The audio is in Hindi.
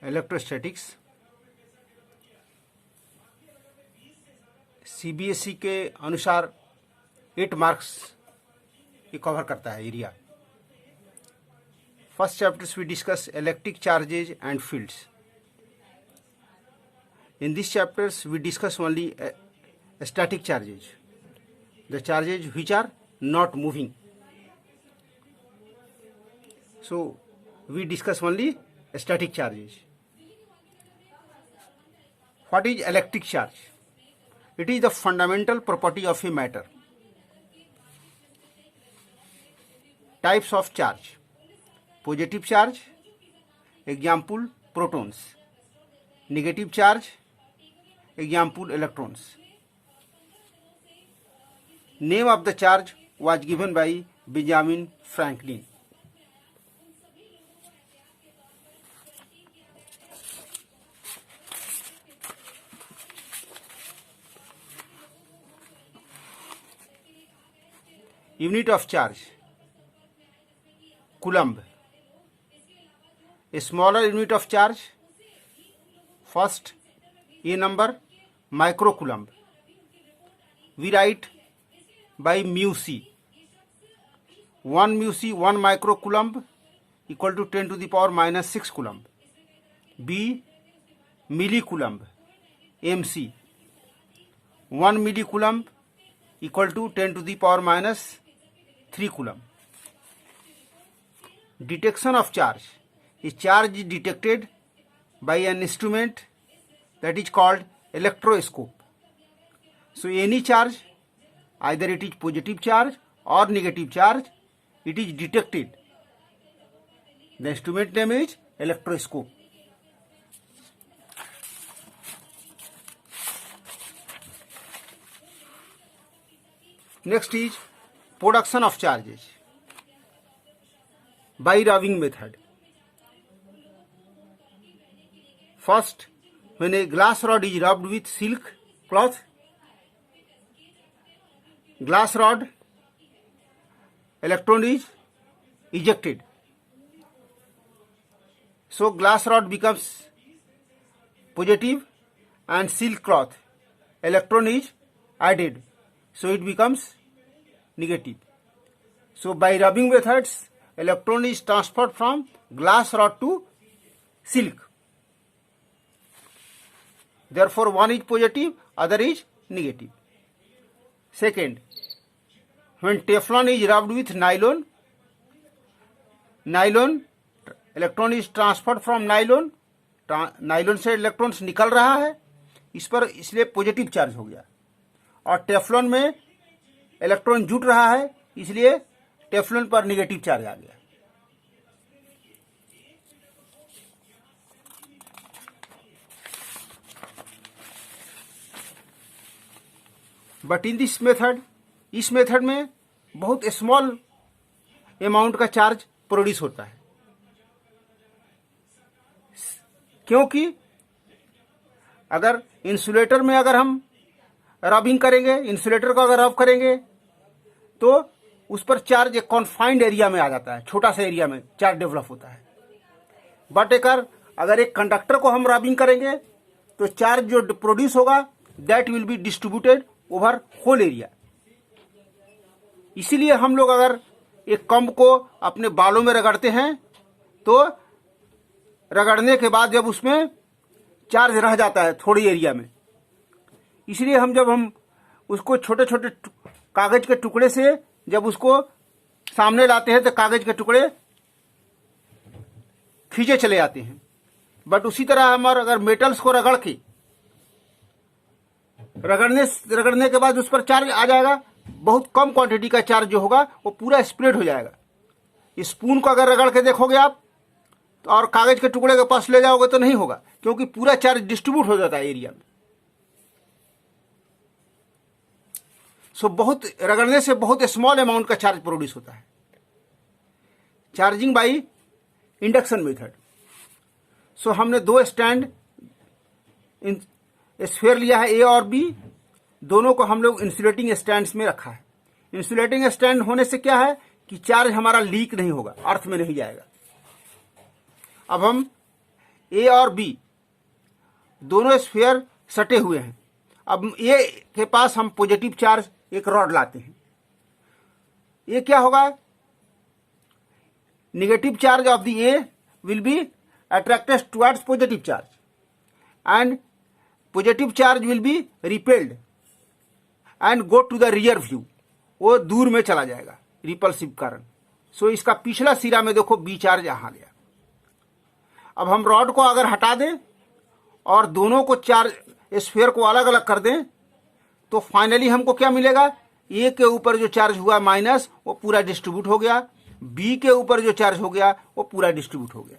इलेक्ट्रोस्टैटिक्स सीबीएसई के अनुसार 8 मार्क्स ये कवर करता है area. First chapters we discuss electric charges and fields. In these chapters we discuss only static charges, the charges which are not moving. So we discuss only static charges. What is electric charge? It is the fundamental property of a matter. Types of charge: positive charge, example protons; negative charge, example electrons. Name of the charge was given by Benjamin Franklin. Unit of charge: Coulomb. A smaller unit of charge. First, A number, microcoulomb. We write by mu c. 1 mu c, 1 microcoulomb equal to 10 to the power minus 6 coulomb. B, millicoulomb, mc. 1 millicoulomb equal to 10 to the power minus 3 coulomb. Detection of charge. A charge is detected by an instrument that is called electroscope. So any charge, either it is positive charge or negative charge, it is detected. The instrument name is electroscope. Next is production of charges by rubbing method. First, when a glass rod is rubbed with silk cloth, glass rod electron is ejected. So glass rod becomes positive and silk cloth electron is added. So it becomes negative. So by rubbing methods, electron is transferred from glass rod to silk. Therefore, one is positive, other is negative. Second, when Teflon is rubbed with nylon, electron is transferred from nylon. Nylon से इलेक्ट्रॉन्स निकल रहा है, इस पर इसलिए पॉजिटिव चार्ज हो गया. और टेफ्लॉन में इलेक्ट्रॉन जुट रहा है, इसलिए टेफ्लॉन पर नेगेटिव चार्ज आ गया. बट इन दिस मेथड, इस मेथड में बहुत स्मॉल अमाउंट का चार्ज प्रोड्यूस होता है, क्योंकि अगर इंसुलेटर में अगर हम रबिंग करेंगे, इंसुलेटर को अगर रब करेंगे तो उस पर चार्ज एक कॉन्फाइंड एरिया में आ जाता है, छोटा सा एरिया में चार्ज डेवलप होता है. बट अगर एक कंडक्टर को हम रबिंग करेंगे तो चार्ज जो प्रोड्यूस होगा that will be distributed over whole area. इसीलिए हम लोग अगर एक कंब को अपने बालों में रगड़ते हैं तो रगड़ने के बाद जब उसमें चार्ज रह जाता है थोड़ी एरिया में, इसलिए जब हम उसको छोटे छोटे कागज के टुकड़े से जब उसको सामने लाते हैं तो कागज के टुकड़े खींचे चले जाते हैं. बट उसी तरह हमारे अगर मेटल्स को रगड़ने के बाद उस पर चार्ज आ जाएगा, बहुत कम क्वांटिटी का चार्ज जो होगा वो पूरा स्प्रेड हो जाएगा. स्पून को अगर रगड़ के देखोगे आप तो और कागज के टुकड़े के पास ले जाओगे तो नहीं होगा, क्योंकि पूरा चार्ज डिस्ट्रीब्यूट हो जाता है एरिया में. सो बहुत रगड़ने से बहुत स्मॉल अमाउंट का चार्ज प्रोड्यूस होता है. Charging by induction method. So हमने दो स्टैंड स्फीयर लिया है, ए और बी, दोनों को हम लोग इंसुलेटिंग स्टैंड्स में रखा है. इंसुलेटिंग स्टैंड होने से क्या है कि चार्ज हमारा लीक नहीं होगा, अर्थ में नहीं जाएगा. अब हम ए और बी दोनों स्फीयर सटे हुए हैं। अब ए के पास हम पॉजिटिव चार्ज एक रॉड लाते हैं, ये क्या होगा, negative charge of the A will be attracted towards positive charge and positive charge will be repelled and go to the rear view, वो दूर में चला जाएगा रिपल्सिव कारण। सो इसका पिछला सिरा में देखो बी चार्ज यहां गया। अब हम रॉड को अगर हटा दें और दोनों को चार्ज स्फीयर को अलग अलग कर दें तो फाइनली हमको क्या मिलेगा, ए के ऊपर जो चार्ज हुआ माइनस वो पूरा डिस्ट्रीब्यूट हो गया, बी के ऊपर जो चार्ज हो गया वो पूरा डिस्ट्रीब्यूट हो गया।